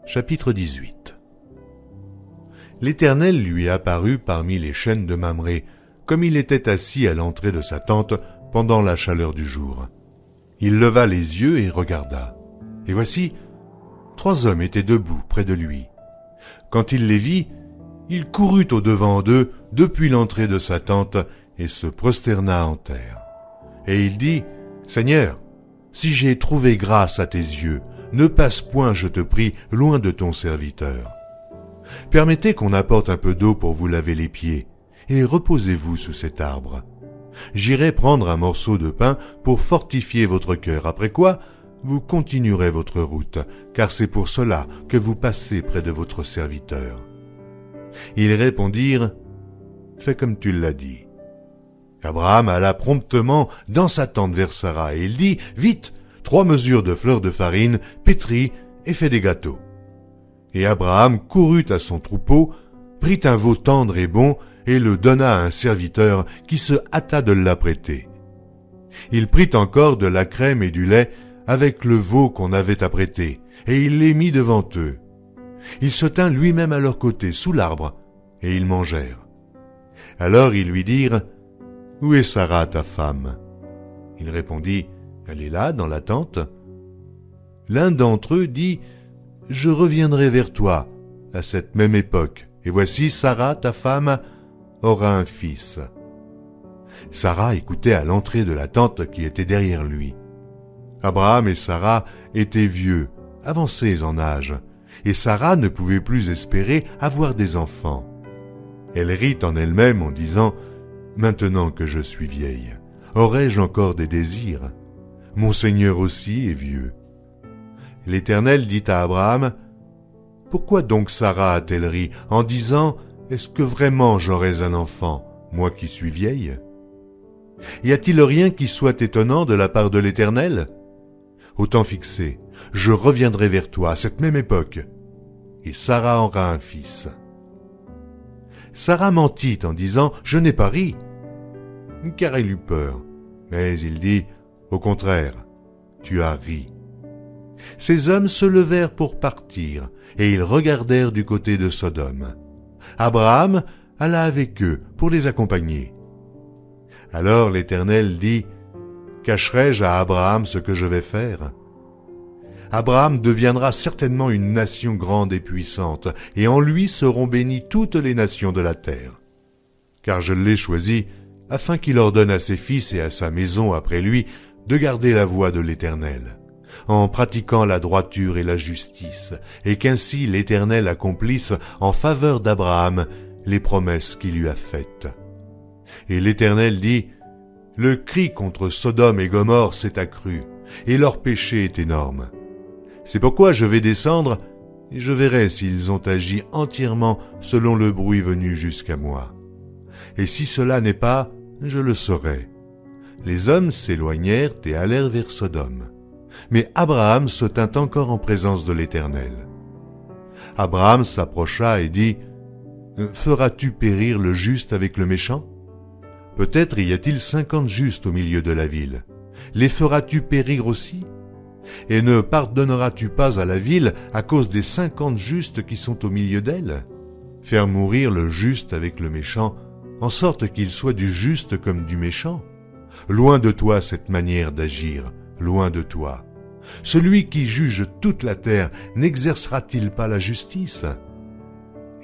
Chapitre 18. L'Éternel lui apparut parmi les chênes de Mamré, comme il était assis à l'entrée de sa tente pendant la chaleur du jour. Il leva les yeux et regarda. Et voici, 3 hommes étaient debout près de lui. Quand il les vit, il courut au-devant d'eux depuis l'entrée de sa tente et se prosterna en terre. Et il dit, « Seigneur, si j'ai trouvé grâce à tes yeux, ne passe point, je te prie, loin de ton serviteur. Permettez qu'on apporte un peu d'eau pour vous laver les pieds, et reposez-vous sous cet arbre. J'irai prendre un morceau de pain pour fortifier votre cœur, après quoi vous continuerez votre route, car c'est pour cela que vous passez près de votre serviteur. » Ils répondirent, « Fais comme tu l'as dit. » Abraham alla promptement dans sa tente vers Sarah, et il dit, « Vite, 3 mesures de fleur de farine, pétris et fais des gâteaux. » Et Abraham courut à son troupeau, prit un veau tendre et bon, et le donna à un serviteur qui se hâta de l'apprêter. Il prit encore de la crème et du lait avec le veau qu'on avait apprêté, et il les mit devant eux. Il se tint lui-même à leur côté, sous l'arbre, et ils mangèrent. Alors ils lui dirent, « Où est Sarah, ta femme ?» Il répondit, « Elle est là, dans la tente. » L'un d'entre eux dit, « Je reviendrai vers toi à cette même époque, et voici Sarah, ta femme, aura un fils. » Sarah écoutait à l'entrée de la tente qui était derrière lui. Abraham et Sarah étaient vieux, avancés en âge, et Sarah ne pouvait plus espérer avoir des enfants. Elle rit en elle-même en disant, « Maintenant que je suis vieille, aurai-je encore des désirs? Mon Seigneur aussi est vieux. » L'Éternel dit à Abraham, « Pourquoi donc Sarah a-t-elle ri en disant, « Est-ce que vraiment j'aurais un enfant, moi qui suis vieille? » Y a-t-il rien qui soit étonnant de la part de l'Éternel? Au temps fixé, je reviendrai vers toi à cette même époque, et Sarah aura un fils. » Sarah mentit en disant, « Je n'ai pas ri. » Car elle eut peur. Mais il dit, « Au contraire, tu as ri. » Ces hommes se levèrent pour partir, et ils regardèrent du côté de Sodome. Abraham alla avec eux pour les accompagner. Alors l'Éternel dit, « Cacherai-je à Abraham ce que je vais faire? Abraham deviendra certainement une nation grande et puissante, et en lui seront bénies toutes les nations de la terre. Car je l'ai choisi afin qu'il ordonne à ses fils et à sa maison après lui de garder la voie de l'Éternel, en pratiquant la droiture et la justice, et qu'ainsi l'Éternel accomplisse en faveur d'Abraham les promesses qu'il lui a faites. » Et l'Éternel dit, « Le cri contre Sodome et Gomorrhe s'est accru, et leur péché est énorme. C'est pourquoi je vais descendre, et je verrai s'ils ont agi entièrement selon le bruit venu jusqu'à moi. Et si cela n'est pas, je le saurai. » Les hommes s'éloignèrent et allèrent vers Sodome. Mais Abraham se tint encore en présence de l'Éternel. Abraham s'approcha et dit, « Feras-tu périr le juste avec le méchant? Peut-être y a-t-il 50 justes au milieu de la ville. Les feras-tu périr aussi? Et ne pardonneras-tu pas à la ville à cause des 50 justes qui sont au milieu d'elle? Faire mourir le juste avec le méchant, en sorte qu'il soit du juste comme du méchant? Loin de toi cette manière d'agir, loin de toi. Celui qui juge toute la terre n'exercera-t-il pas la justice? »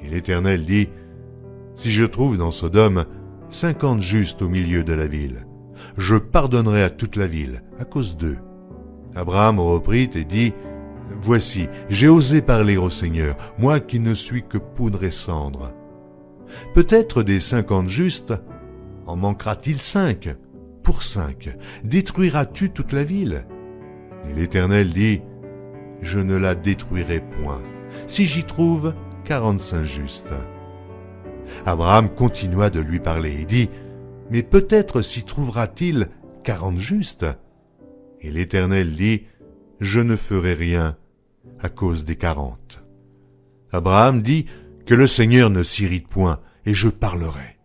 Et l'Éternel dit, « Si je trouve dans Sodome 50 justes au milieu de la ville, je pardonnerai à toute la ville à cause d'eux. » Abraham reprit et dit, « Voici, j'ai osé parler au Seigneur, moi qui ne suis que poudre et cendre. Peut-être des 50 justes, en manquera-t-il 5? Pour 5, détruiras-tu toute la ville? » Et l'Éternel dit, « Je ne la détruirai point, si j'y trouve 45 justes. » Abraham continua de lui parler et dit, « Mais peut-être s'y trouvera-t-il 40 justes? » Et l'Éternel dit, « Je ne ferai rien à cause des 40. » Abraham dit, « Que le Seigneur ne s'irrite point, et je parlerai.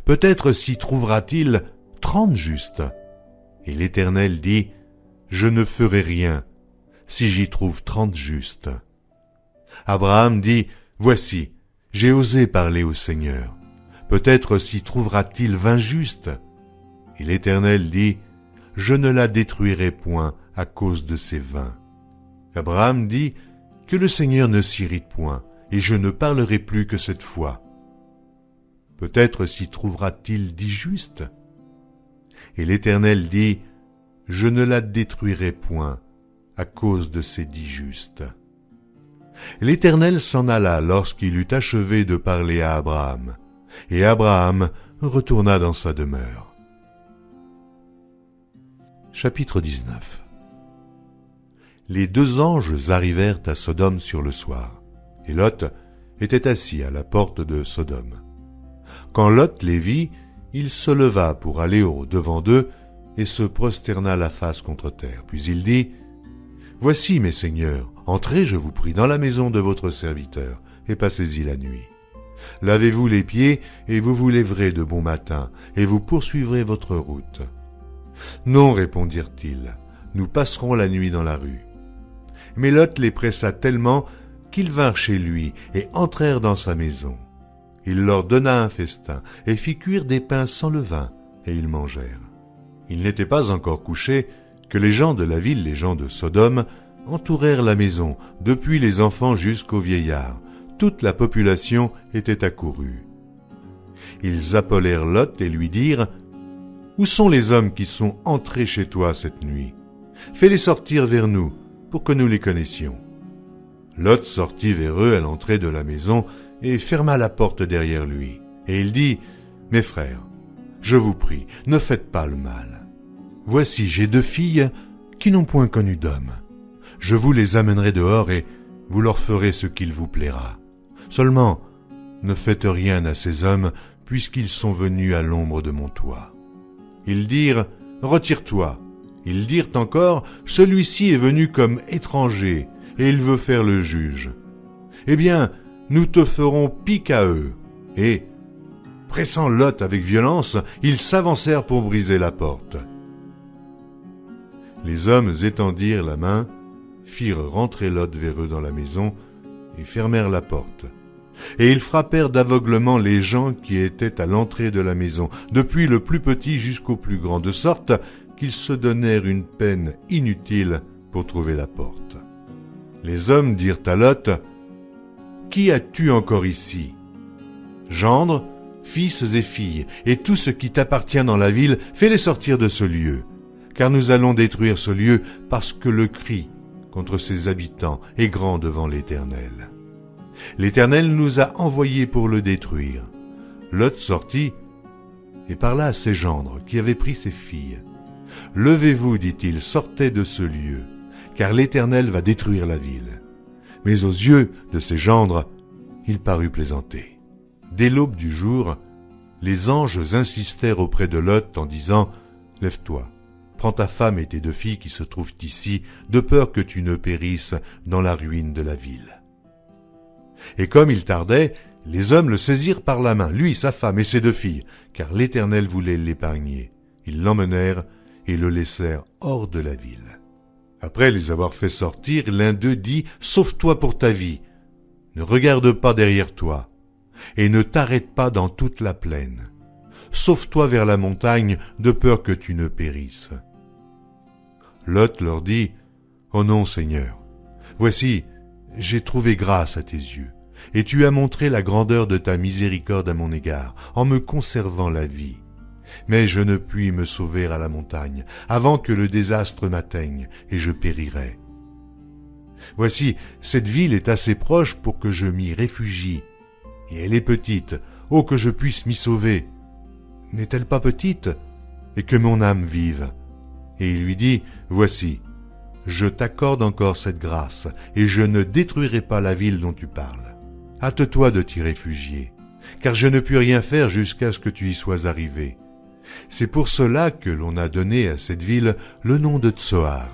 Peut-être s'y trouvera-t-il 30 justes. » Et l'Éternel dit, « Je ne ferai rien si j'y trouve 30 justes. » Abraham dit, « Voici, j'ai osé parler au Seigneur. Peut-être s'y trouvera-t-il 20 justes. » Et l'Éternel dit, « Je ne la détruirai point à cause de ces 20. » Abraham dit, « Que le Seigneur ne s'irrite point, et je ne parlerai plus que cette fois. » Peut-être s'y trouvera-t-il 10 justes. Et l'Éternel dit, « Je ne la détruirai point à cause de ces 10 justes. » L'Éternel s'en alla lorsqu'il eut achevé de parler à Abraham, et Abraham retourna dans sa demeure. Chapitre 19. Les 2 anges arrivèrent à Sodome sur le soir, et Lot était assis à la porte de Sodome. Quand Lot les vit, il se leva pour aller au-devant d'eux et se prosterna la face contre terre. Puis il dit, « Voici, mes seigneurs, entrez, je vous prie, dans la maison de votre serviteur, et passez-y la nuit. Lavez-vous les pieds, et vous vous lèverez de bon matin, et vous poursuivrez votre route. » « Non, répondirent-ils, nous passerons la nuit dans la rue. » Mais Lot les pressa tellement qu'ils vinrent chez lui et entrèrent dans sa maison. Il leur donna un festin et fit cuire des pains sans levain, et ils mangèrent. Il n'était pas encore couché que les gens de la ville, les gens de Sodome, entourèrent la maison, depuis les enfants jusqu'aux vieillards. Toute la population était accourue. Ils appelèrent Lot et lui dirent, « Où sont les hommes qui sont entrés chez toi cette nuit? Fais-les sortir vers nous, pour que nous les connaissions. » Lot sortit vers eux à l'entrée de la maison et ferma la porte derrière lui. Et il dit, « Mes frères, je vous prie, ne faites pas le mal. Voici, j'ai 2 filles qui n'ont point connu d'homme. Je vous les amènerai dehors et vous leur ferez ce qu'il vous plaira. Seulement, ne faites rien à ces hommes, puisqu'ils sont venus à l'ombre de mon toit. » Ils dirent, « Retire-toi. » Ils dirent encore, « Celui-ci est venu comme étranger, et il veut faire le juge. Eh bien, nous te ferons pis qu'à eux. » Et, pressant Lot avec violence, ils s'avancèrent pour briser la porte. Les hommes étendirent la main, firent rentrer Lot vers eux dans la maison, et fermèrent la porte. Et ils frappèrent d'aveuglement les gens qui étaient à l'entrée de la maison, depuis le plus petit jusqu'au plus grand, de sorte qu'ils se donnèrent une peine inutile pour trouver la porte. Les hommes dirent à Lot, « Qui as-tu encore ici? Gendres, fils et filles, et tout ce qui t'appartient dans la ville, fais-les sortir de ce lieu, car nous allons détruire ce lieu parce que le cri contre ses habitants est grand devant l'Éternel. L'Éternel nous a envoyés pour le détruire. » Lot sortit et parla à ses gendres qui avaient pris ses filles. « Levez-vous, dit-il, sortez de ce lieu, car l'Éternel va détruire la ville. » Mais aux yeux de ses gendres, il parut plaisanter. Dès l'aube du jour, les anges insistèrent auprès de Lot en disant, « Lève-toi, prends ta femme et tes 2 filles qui se trouvent ici, de peur que tu ne périsses dans la ruine de la ville. » Et comme il tardait, les hommes le saisirent par la main, lui, sa femme et ses 2 filles, car l'Éternel voulait l'épargner. Ils l'emmenèrent et le laissèrent hors de la ville. Après les avoir fait sortir, l'un d'eux dit, « Sauve-toi pour ta vie, ne regarde pas derrière toi, et ne t'arrête pas dans toute la plaine. Sauve-toi vers la montagne, de peur que tu ne périsses. » Lot leur dit, « Oh non, Seigneur, voici, j'ai trouvé grâce à tes yeux, et tu as montré la grandeur de ta miséricorde à mon égard, en me conservant la vie. Mais je ne puis me sauver à la montagne, avant que le désastre m'atteigne, et je périrai. Voici, cette ville est assez proche pour que je m'y réfugie, et elle est petite, oh que je puisse m'y sauver. N'est-elle pas petite, et que mon âme vive? » Et il lui dit, « Voici, je t'accorde encore cette grâce, et je ne détruirai pas la ville dont tu parles. Hâte-toi de t'y réfugier, car je ne puis rien faire jusqu'à ce que tu y sois arrivé. C'est pour cela que l'on a donné à cette ville le nom de Tsoar. »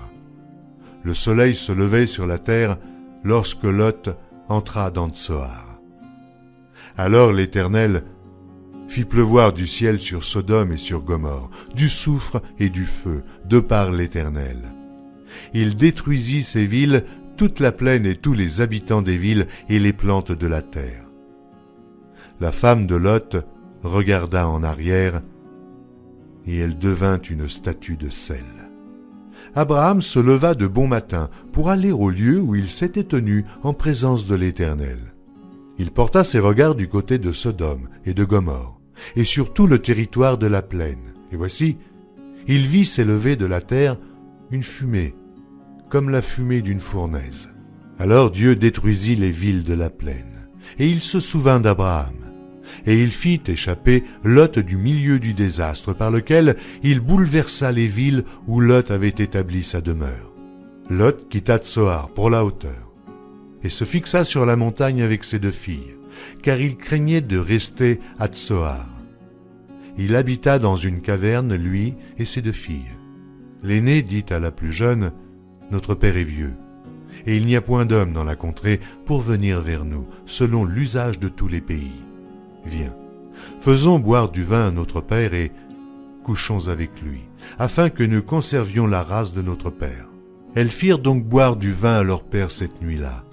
Le soleil se levait sur la terre lorsque Lot entra dans Tsoar. Alors l'Éternel fit pleuvoir du ciel sur Sodome et sur Gomorrhe, du soufre et du feu, de par l'Éternel. Il détruisit ces villes, toute la plaine et tous les habitants des villes et les plantes de la terre. La femme de Lot regarda en arrière, et elle devint une statue de sel. Abraham se leva de bon matin pour aller au lieu où il s'était tenu en présence de l'Éternel. Il porta ses regards du côté de Sodome et de Gomorrhe, et sur tout le territoire de la plaine. Et voici, il vit s'élever de la terre une fumée, comme la fumée d'une fournaise. Alors Dieu détruisit les villes de la plaine, et il se souvint d'Abraham. Et il fit échapper Lot du milieu du désastre par lequel il bouleversa les villes où Lot avait établi sa demeure. Lot quitta Tsoar pour la hauteur, et se fixa sur la montagne avec ses 2 filles, car il craignait de rester à Tsoar. Il habita dans une caverne, lui et ses 2 filles. L'aînée dit à la plus jeune, « Notre père est vieux, et il n'y a point d'homme dans la contrée pour venir vers nous, selon l'usage de tous les pays. Viens, faisons boire du vin à notre père et couchons avec lui, afin que nous conservions la race de notre père. » Elles firent donc boire du vin à leur père cette nuit-là,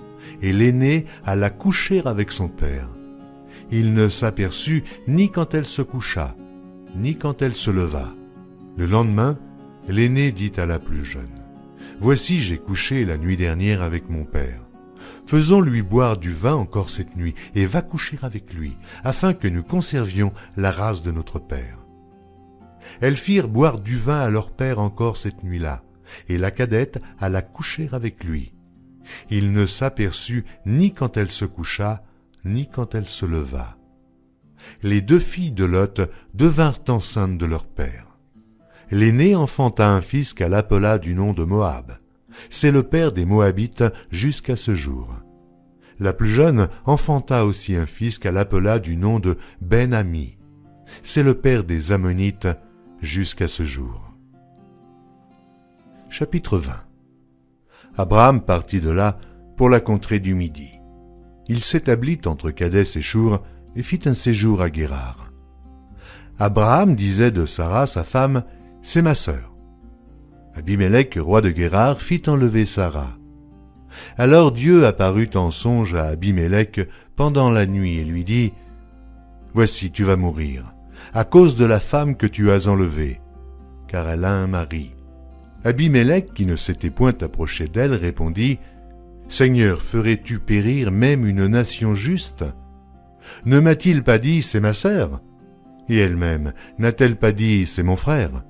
et l'aînée alla coucher avec son père. Il ne s'aperçut ni quand elle se coucha, ni quand elle se leva. Le lendemain, l'aînée dit à la plus jeune, « Voici, j'ai couché la nuit dernière avec mon père. Faisons-lui boire du vin encore cette nuit, et va coucher avec lui, afin que nous conservions la race de notre père. » Elles firent boire du vin à leur père encore cette nuit-là, et la cadette alla coucher avec lui. Il ne s'aperçut ni quand elle se coucha, ni quand elle se leva. Les 2 filles de Lot devinrent enceintes de leur père. L'aînée enfanta un fils qu'elle appela du nom de Moab. C'est le père des Moabites jusqu'à ce jour. La plus jeune enfanta aussi un fils qu'elle appela du nom de Ben-Ami. C'est le père des Ammonites jusqu'à ce jour. Chapitre 20. Abraham partit de là pour la contrée du Midi. Il s'établit entre Kadès et Shur et fit un séjour à Guérar. Abraham disait de Sarah, sa femme, « C'est ma sœur. » Abimélec, roi de Guérar, fit enlever Sarah. Alors Dieu apparut en songe à Abimélec pendant la nuit et lui dit, « Voici, tu vas mourir, à cause de la femme que tu as enlevée, car elle a un mari. » Abimélec, qui ne s'était point approché d'elle, répondit, « Seigneur, ferais-tu périr même une nation juste? Ne m'a-t-il pas dit, c'est ma sœur? Et elle-même, n'a-t-elle pas dit, c'est mon frère?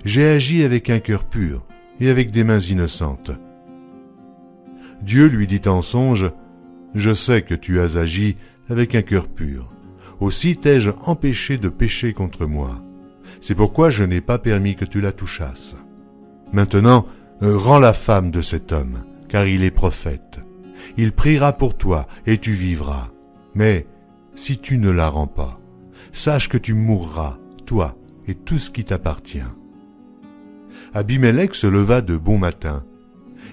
J'ai agi avec un cœur pur et avec des mains innocentes. » Dieu lui dit en songe, « Je sais que tu as agi avec un cœur pur. Aussi t'ai-je empêché de pécher contre moi. C'est pourquoi je n'ai pas permis que tu la touchasses. Maintenant, rends la femme de cet homme, car il est prophète. Il priera pour toi et tu vivras. Mais si tu ne la rends pas, sache que tu mourras, toi et tout ce qui t'appartient. » Abimélec se leva de bon matin.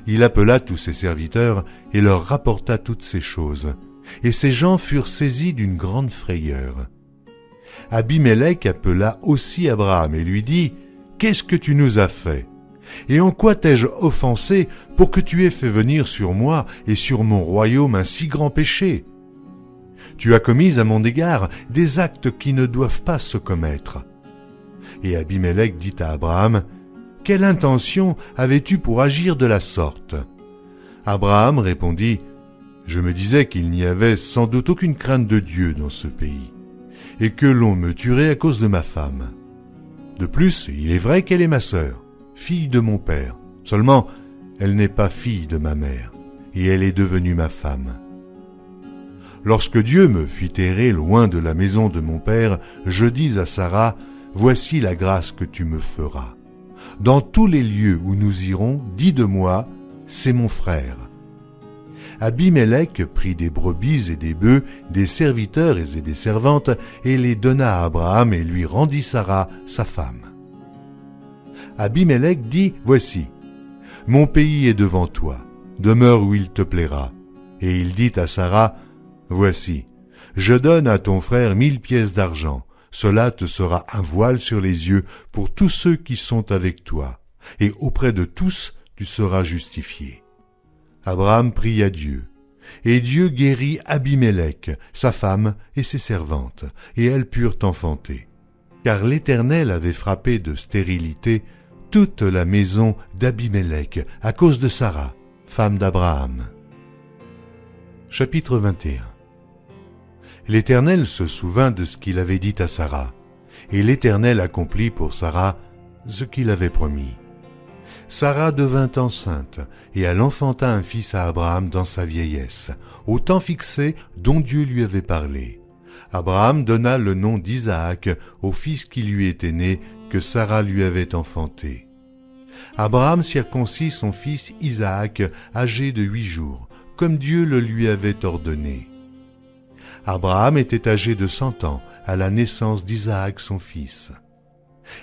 Il appela tous ses serviteurs et leur rapporta toutes ces choses. Et ces gens furent saisis d'une grande frayeur. Abimélec appela aussi Abraham et lui dit, « Qu'est-ce que tu nous as fait? Et en quoi t'ai-je offensé pour que tu aies fait venir sur moi et sur mon royaume un si grand péché? Tu as commis à mon égard des actes qui ne doivent pas se commettre. » Et Abimélec dit à Abraham, « Quelle intention avais-tu pour agir de la sorte? » Abraham répondit, « Je me disais qu'il n'y avait sans doute aucune crainte de Dieu dans ce pays, et que l'on me tuerait à cause de ma femme. De plus, il est vrai qu'elle est ma sœur, fille de mon père. Seulement, elle n'est pas fille de ma mère, et elle est devenue ma femme. Lorsque Dieu me fit errer loin de la maison de mon père, je dis à Sarah, « Voici la grâce que tu me feras. Dans tous les lieux où nous irons, dis de moi, c'est mon frère. » Abimélec prit des brebis et des bœufs, des serviteurs et des servantes, et les donna à Abraham et lui rendit Sarah, sa femme. Abimélec dit, « Voici, mon pays est devant toi, demeure où il te plaira. » Et il dit à Sarah, « Voici, je donne à ton frère 1000 pièces d'argent. Cela te sera un voile sur les yeux pour tous ceux qui sont avec toi, et auprès de tous tu seras justifié. » Abraham pria Dieu, et Dieu guérit Abimélec, sa femme et ses servantes, et elles purent enfanter. Car l'Éternel avait frappé de stérilité toute la maison d'Abimélec à cause de Sara, femme d'Abraham. Chapitre 21. L'Éternel se souvint de ce qu'il avait dit à Sara, et l'Éternel accomplit pour Sara ce qu'il avait promis. Sara devint enceinte, et elle enfanta un fils à Abraham dans sa vieillesse, au temps fixé dont Dieu lui avait parlé. Abraham donna le nom d'Isaac au fils qui lui était né, que Sara lui avait enfanté. Abraham circoncit son fils Isaac, âgé de 8 jours, comme Dieu le lui avait ordonné. Abraham était âgé de 100 ans à la naissance d'Isaac son fils.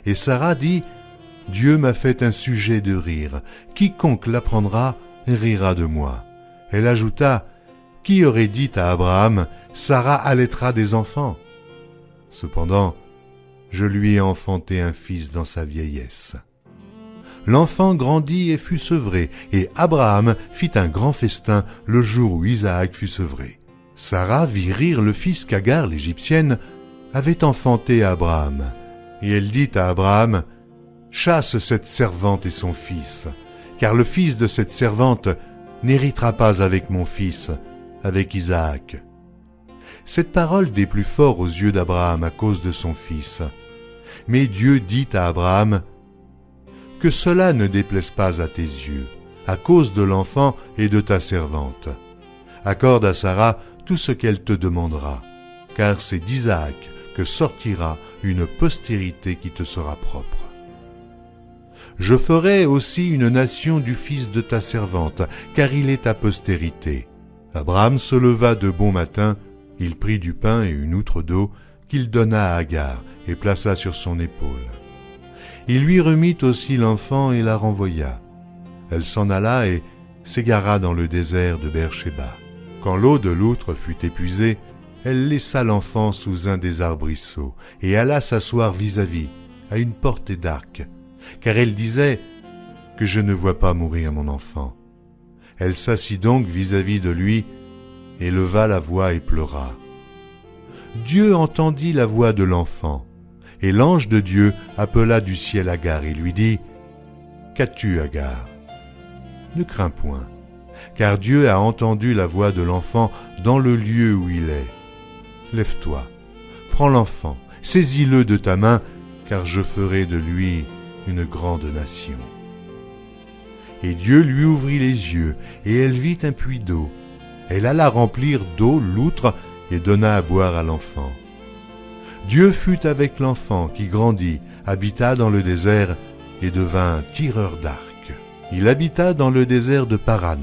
Et Sara dit, « Dieu m'a fait un sujet de rire, quiconque l'apprendra rira de moi. » Elle ajouta, « Qui aurait dit à Abraham, Sara allaitera des enfants ?» Cependant, je lui ai enfanté un fils dans sa vieillesse. L'enfant grandit et fut sevré, et Abraham fit un grand festin le jour où Isaac fut sevré. Sara vit rire le fils qu'Agar, l'Égyptienne, avait enfanté à Abraham, et elle dit à Abraham, « Chasse cette servante et son fils, car le fils de cette servante n'héritera pas avec mon fils, avec Isaac. » Cette parole déplut fort aux yeux d'Abraham à cause de son fils. Mais Dieu dit à Abraham, « Que cela ne déplaise pas à tes yeux, à cause de l'enfant et de ta servante. Accorde à Sara tout ce qu'elle te demandera, car c'est d'Isaac que sortira une postérité qui te sera propre. Je ferai aussi une nation du fils de ta servante, car il est ta postérité. » Abraham se leva de bon matin, il prit du pain et une outre d'eau qu'il donna à Agar et plaça sur son épaule. Il lui remit aussi l'enfant et la renvoya. Elle s'en alla et s'égara dans le désert de Beer-Shéba. Quand l'eau de l'outre fut épuisée, elle laissa l'enfant sous un des arbrisseaux et alla s'asseoir vis-à-vis, à une portée d'arc, car elle disait « Que je ne vois pas mourir mon enfant. » Elle s'assit donc vis-à-vis de lui, et leva la voix et pleura. Dieu entendit la voix de l'enfant, et l'ange de Dieu appela du ciel Agar et lui dit, « Qu'as-tu, Agar ? Ne crains point, car Dieu a entendu la voix de l'enfant dans le lieu où il est. Lève-toi, prends l'enfant, saisis-le de ta main, car je ferai de lui une grande nation. » Et Dieu lui ouvrit les yeux, et elle vit un puits d'eau. Elle alla remplir d'eau l'outre et donna à boire à l'enfant. Dieu fut avec l'enfant qui grandit, habita dans le désert et devint tireur d'arc. Il habita dans le désert de Paran,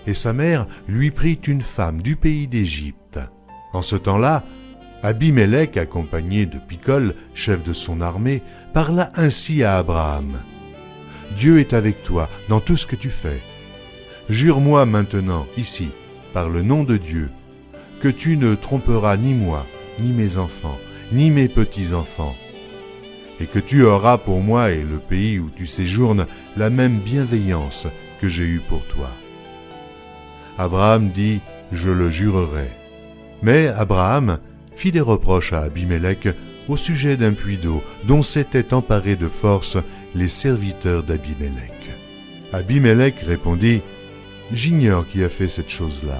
et sa mère lui prit une femme du pays d'Égypte. En ce temps-là, Abimélec, accompagné de Picol, chef de son armée, parla ainsi à Abraham. « Dieu est avec toi dans tout ce que tu fais. Jure-moi maintenant, ici, par le nom de Dieu, que tu ne tromperas ni moi, ni mes enfants, ni mes petits-enfants, et que tu auras pour moi et le pays où tu séjournes la même bienveillance que j'ai eue pour toi. » Abraham dit, « Je le jurerai. » Mais Abraham fit des reproches à Abimélec au sujet d'un puits d'eau dont s'étaient emparés de force les serviteurs d'Abimélec. Abimélec répondit, « J'ignore qui a fait cette chose-là.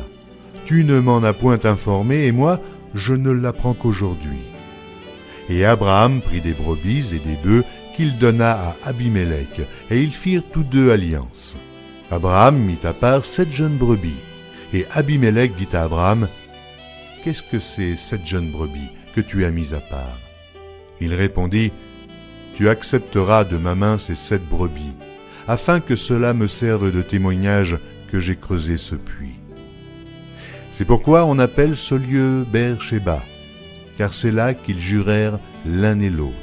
Tu ne m'en as point informé et moi, je ne l'apprends qu'aujourd'hui. » Et Abraham prit des brebis et des bœufs qu'il donna à Abimélec, et ils firent tous deux alliance. Abraham mit à part 7 jeunes brebis, et Abimélec dit à Abraham, « Qu'est-ce que c'est 7 jeunes brebis que tu as mis à part ?» Il répondit, « Tu accepteras de ma main ces 7 brebis, afin que cela me serve de témoignage que j'ai creusé ce puits. » C'est pourquoi on appelle ce lieu Beer-Shéba, car c'est là qu'ils jurèrent l'un et l'autre.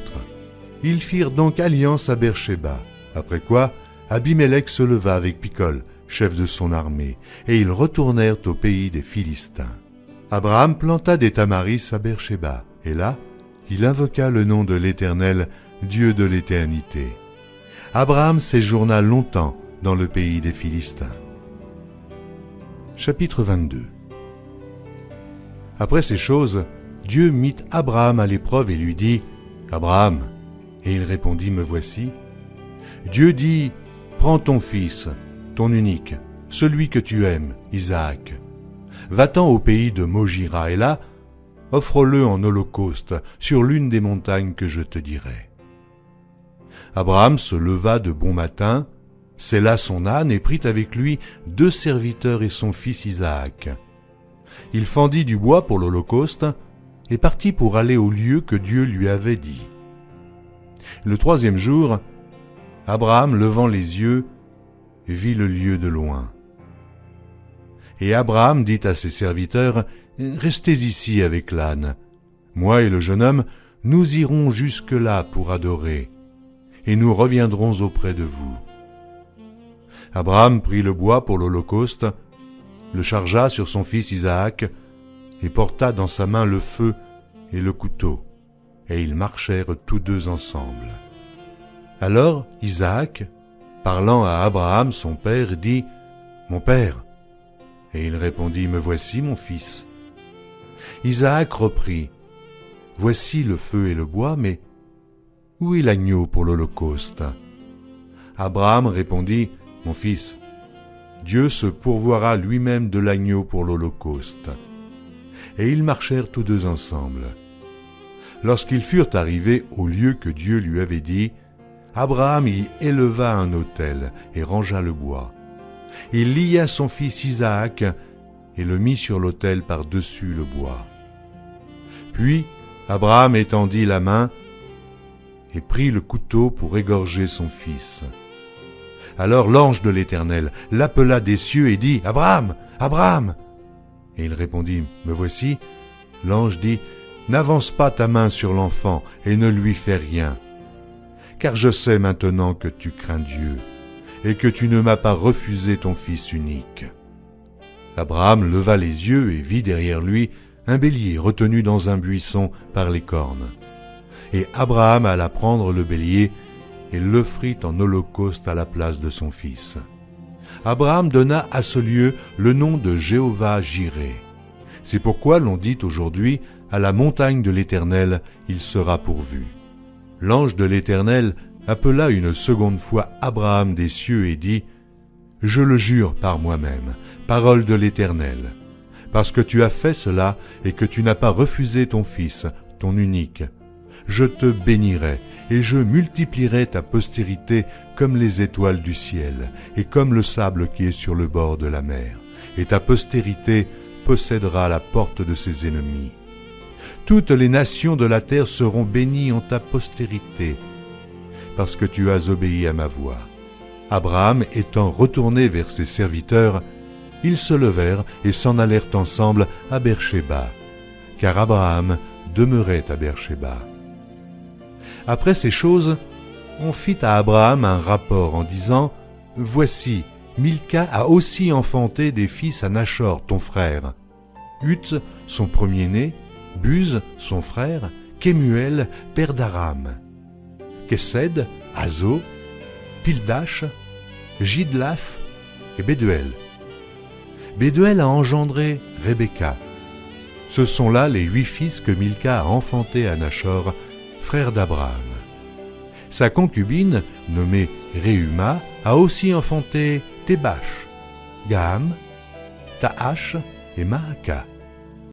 Ils firent donc alliance à Beer-Shéba, après quoi Abimélec se leva avec Picol, chef de son armée, et ils retournèrent au pays des Philistins. Abraham planta des tamaris à Beer-Shéba, et là, il invoqua le nom de l'Éternel, Dieu de l'éternité. Abraham séjourna longtemps dans le pays des Philistins. Chapitre 22. Après ces choses, Dieu mit Abraham à l'épreuve et lui dit « Abraham !» Et il répondit « Me voici. » Dieu dit « Prends ton fils, ton unique, celui que tu aimes, Isaac. Va-t'en au pays de Mojira et là, offre-le en holocauste sur l'une des montagnes que je te dirai. » Abraham se leva de bon matin, sella son âne et prit avec lui 2 serviteurs et son fils Isaac. Il fendit du bois pour l'holocauste et partit pour aller au lieu que Dieu lui avait dit. Le 3e jour, Abraham, levant les yeux, vit le lieu de loin. Et Abraham dit à ses serviteurs, « Restez ici avec l'âne. Moi et le jeune homme, nous irons jusque-là pour adorer, et nous reviendrons auprès de vous. » Abraham prit le bois pour l'holocauste, le chargea sur son fils Isaac, et porta dans sa main le feu et le couteau, et ils marchèrent tous 2 ensemble. Alors Isaac, parlant à Abraham son père, dit « Mon père !» Et il répondit « Me voici, mon fils. » Isaac reprit « Voici le feu et le bois, mais où est l'agneau pour l'holocauste ?» Abraham répondit « Mon fils, Dieu se pourvoira lui-même de l'agneau pour l'holocauste. » Et ils marchèrent tous 2 ensemble. Lorsqu'ils furent arrivés au lieu que Dieu lui avait dit, Abraham y éleva un autel et rangea le bois. Il lia son fils Isaac et le mit sur l'autel par-dessus le bois. Puis Abraham étendit la main et prit le couteau pour égorger son fils. Alors l'ange de l'Éternel l'appela des cieux et dit « Abraham, Abraham !» Et il répondit « Me voici. » L'ange dit « N'avance pas ta main sur l'enfant et ne lui fais rien, car je sais maintenant que tu crains Dieu et que tu ne m'as pas refusé ton fils unique. » Abraham leva les yeux et vit derrière lui un bélier retenu dans un buisson par les cornes. Et Abraham alla prendre le bélier et l'offrit en holocauste à la place de son fils. Abraham donna à ce lieu le nom de Jéhovah-Jiré. C'est pourquoi l'on dit aujourd'hui, à la montagne de l'Éternel, il sera pourvu. L'ange de l'Éternel appela une seconde fois Abraham des cieux et dit, « Je le jure par moi-même, parole de l'Éternel, parce que tu as fait cela et que tu n'as pas refusé ton fils, ton unique. Je te bénirai et je multiplierai ta postérité comme les étoiles du ciel et comme le sable qui est sur le bord de la mer, et ta postérité possédera la porte de ses ennemis. Toutes les nations de la terre seront bénies en ta postérité, parce que tu as obéi à ma voix. » Abraham étant retourné vers ses serviteurs, ils se levèrent et s'en allèrent ensemble à Beer-shéba, car Abraham demeurait à Beer-shéba. Après ces choses, on fit à Abraham un rapport en disant « Voici, Milca a aussi enfanté des fils à Nachor, ton frère, Uth, son premier-né, Buz, son frère, Kemuel, père d'Aram, Kesed, Azo, Pildash, Jidlaph et Béduel. Béduel a engendré Rebecca. Ce sont là les 8 fils que Milca a enfantés à Nachor, frère d'Abraham. Sa concubine, nommée Réhuma, a aussi enfanté Tébash, Gaham, Tahash et Maaka.